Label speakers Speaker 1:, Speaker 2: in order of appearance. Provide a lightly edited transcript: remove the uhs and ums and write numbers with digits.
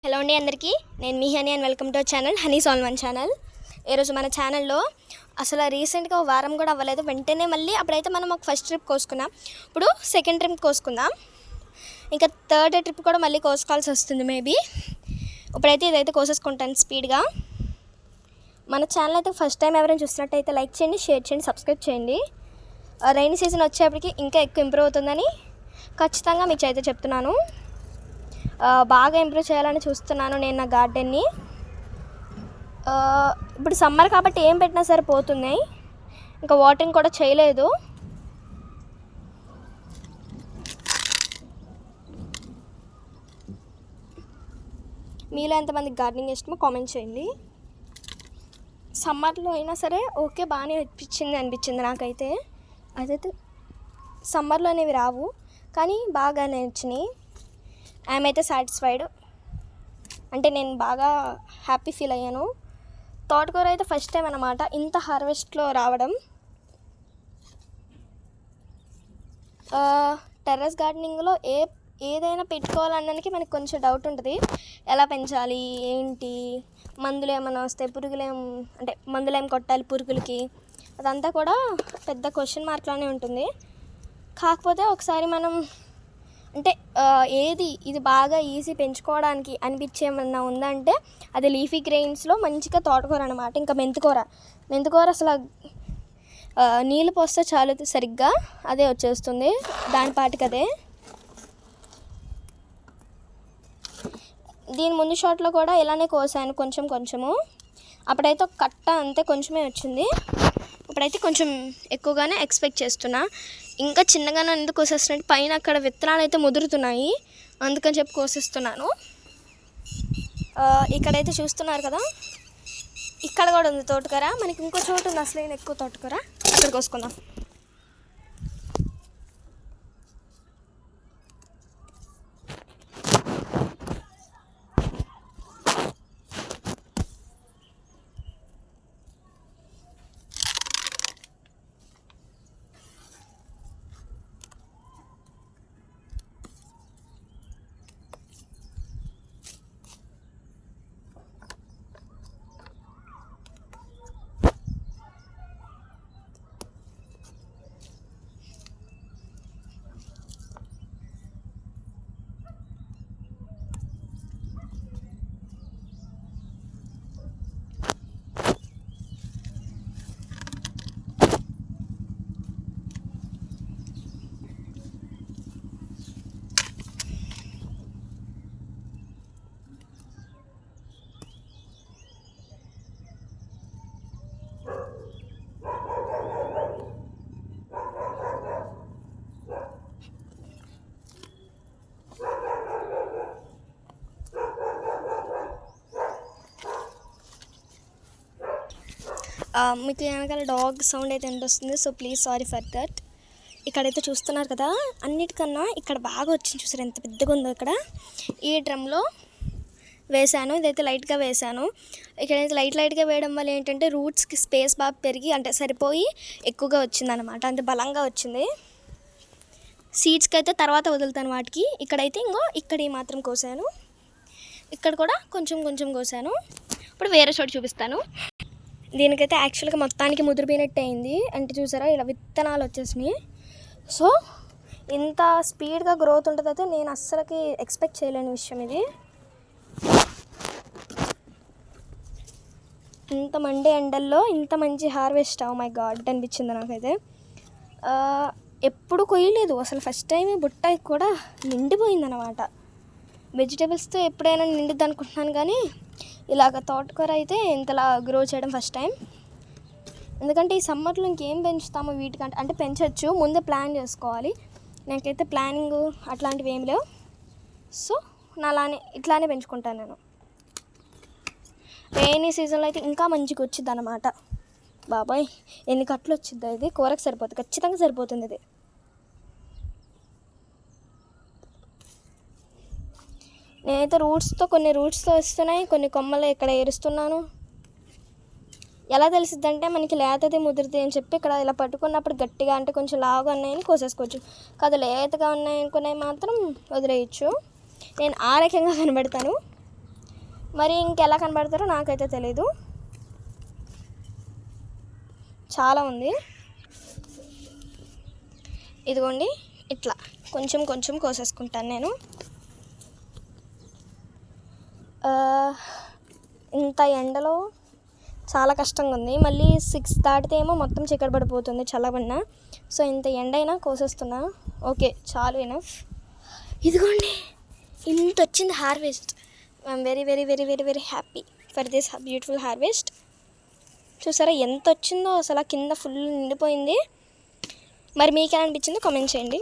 Speaker 1: Hello అండి అందరికీ, నేను మీ Honey and welcome to channel Honey's all one channel. ఈరోజు మన ఛానల్లో అసలు రీసెంట్గా వారం కూడా అవ్వలేదు, వెంటనే మళ్ళీ అప్పుడైతే మనం ఒక ఫస్ట్ ట్రిప్ కోసుకున్నాం, ఇప్పుడు సెకండ్ ట్రిప్ కోసుకుందాం. ఇంకా థర్డ్ ట్రిప్ కూడా మళ్ళీ కోసుకోవాల్సి వస్తుంది మేబీ. ఇప్పుడైతే ఇదైతే కోసేసుకుంటాను స్పీడ్గా. మన ఛానల్ అయితే ఫస్ట్ టైం ఎవరైనా చూసినట్టయితే లైక్ చేయండి, షేర్ చేయండి, సబ్స్క్రైబ్ చేయండి. రైనీ సీజన్ వచ్చేప్పటికి ఇంకా ఎక్కువ ఇంప్రూవ్ అవుతుందని ఖచ్చితంగా మీకు అయితే చెప్తున్నాను. బాగా ఇంప్రూవ్ చేయాలని చూస్తున్నాను నేను నా గార్డెన్ని. ఇప్పుడు సమ్మర్ కాబట్టి ఏం పెట్టినా సరే పోతున్నాయి, ఇంకా వాటరింగ్ కూడా చేయలేదు. మీలో ఎంతమందికి గార్డెనింగ్ ఇష్టమో కామెంట్ చేయండి. సమ్మర్లో అయినా సరే ఓకే బాగానే అనిపించింది నాకైతే. అదైతే సమ్మర్లో అనేవి రావు కానీ బాగానే వచ్చినాయి. ఐఎమ్ అయితే సాటిస్ఫైడ్, అంటే నేను బాగా హ్యాపీ ఫీల్ అయ్యాను. తోటకూర అయితే ఫస్ట్ టైం అన్నమాట ఇంత హార్వెస్ట్లో రావడం. టెర్రస్ గార్డెనింగ్లో ఏదైనా పెట్టుకోవాలన్నదానికి మనకి కొంచెం డౌట్ ఉంటుంది, ఎలా పెంచాలి ఏంటి, మందులు ఏమైనా వస్తే మందులు ఏం కొట్టాలి పురుగులకి, అదంతా కూడా పెద్ద క్వశ్చన్ మార్క్లోనే ఉంటుంది. కాకపోతే ఒకసారి మనం ఇది బాగా ఈజీ పెంచుకోవడానికి అనిపించేమన్నా ఉందంటే అది లీఫీ గ్రెయిన్స్లో మంచిగా తోటకూర అనమాట. ఇంకా మెంతికూర అసలు నీళ్ళు పోస్తే చాలు సరిగ్గా అదే వచ్చేస్తుంది దాని పాటికి అదే. దీని ముందు షాట్లో కూడా ఇలానే కోసాను కొంచెము. అప్పుడైతే ఒక కట్ట అంతే కొంచెమే వచ్చింది, ఇప్పుడైతే కొంచెం ఎక్కువగానే ఎక్స్పెక్ట్ చేస్తున్నా. ఇంకా చిన్నగానే ఎందుకు కోసేస్తున్నట్టు పైన అక్కడ విత్తనాలు అయితే ముదురుతున్నాయి, అందుకని చెప్పి కోసేస్తున్నాను. ఇక్కడైతే చూస్తున్నారు కదా, ఇక్కడ కూడా ఉంది తోటకూర. మనకి ఇంకో చోటు ఉంది అసలు ఎక్కువ తోటకూర, అక్కడ కోసుకుందాం. మీకు వెనకాల డాగ్ సౌండ్ అయితే వస్తుంది, so please sorry for that. ఇక్కడైతే చూస్తున్నారు కదా, అన్నిటికన్నా ఇక్కడ బాగా వచ్చింది చూసారు ఎంత పెద్దగా ఉందో. ఇక్కడ ఈ డ్రమ్లో వేసాను, ఇదైతే లైట్గా వేసాను. ఇక్కడైతే లైట్గా వేయడం వల్ల ఏంటంటే రూట్స్కి స్పేస్ బాగా పెరిగి సరిపోయి ఎక్కువగా వచ్చింది అనమాట, బలంగా వచ్చింది. సీడ్స్కి అయితే తర్వాత వదులుతాను వాటికి. ఇక్కడైతే ఇక్కడ మాత్రం కోసాను, ఇక్కడ కూడా కొంచెం కోసాను. ఇప్పుడు వేరే చోటు చూపిస్తాను. దీనికైతే యాక్చువల్గా మొత్తానికి ముదిరిపోయినట్టు అయింది, చూసారా ఇలా విత్తనాలు వచ్చేసినాయి. సో ఇంత స్పీడ్గా గ్రోత్ ఉంటుందైతే నేను అస్సలకి ఎక్స్పెక్ట్ చేయలేని విషయం ఇది. ఇంత మండే ఎండల్లో ఇంత మంచి హార్వెస్ట్, మై గాడ్ అనిపించింది నాకైతే. ఎప్పుడు కొయ్యలేదు అసలు, ఫస్ట్ టైం బుట్ట కూడా నిండిపోయిందనమాట. వెజిటేబుల్స్తో ఎప్పుడైనా నిండిద్ది అనుకుంటున్నాను కానీ ఇలాగ తోటకూర అయితే ఇంతలా గ్రో చేయడం ఫస్ట్ టైం. ఎందుకంటే ఈ సమ్మర్లో ఇంకేం పెంచుతామో వీటికంటే పెంచవచ్చు, ముందే ప్లాన్ చేసుకోవాలి. నాకైతే ప్లానింగ్ అట్లాంటివి ఏం లేవు, సో ఇట్లానే పెంచుకుంటాను నేను. రైనీ సీజన్లో అయితే ఇంకా మంచిగా వచ్చింది అనమాట. బాబాయ్ ఎన్ని కట్టలు వచ్చింది, ఇది కూరకు సరిపోతుంది, ఖచ్చితంగా సరిపోతుంది ఇది. నేనైతే కొన్ని రూట్స్తో వస్తున్నాయి, కొన్ని కొమ్మలు ఇక్కడ ఏరుస్తున్నాను. ఎలా తెలిసిద్దంటే మనకి లేతది ముదిరితే అని చెప్పి ఇక్కడ ఇలా పట్టుకున్నప్పుడు గట్టిగా కొంచెం లావుగా ఉన్నాయని కోసేసుకోవచ్చు, కాదు లేతగా ఉన్నాయి అనుకునే మాత్రం వదిలేయచ్చు. నేను ఆ రకంగా కనబడతాను. మరి ఇంకెలా కనబడతారో నాకైతే తెలీదు. చాలా ఉంది. ఇదిగోండి ఇట్లా కొంచెం కొంచెం కోసేసుకుంటాను నేను. ఇంత ఎండలో చాలా కష్టంగా ఉంది. మళ్ళీ 6 దాటితే ఏమో మొత్తం చీకటి పడిపోతుంది చల్లబడిన. సో ఇంత ఎండ అయినా కోసేస్తున్నా. ఓకే, చాలు ఎనఫ్. ఇదిగోండి ఇంత వచ్చింది harvest. I'm very very very very very happy for this beautiful harvest. చూసారా ఎంత వచ్చిందో, అసలు కింద ఫుల్ నిండిపోయింది. మరి మీకు ఎలా అనిపించిందో కామెంట్ చేయండి.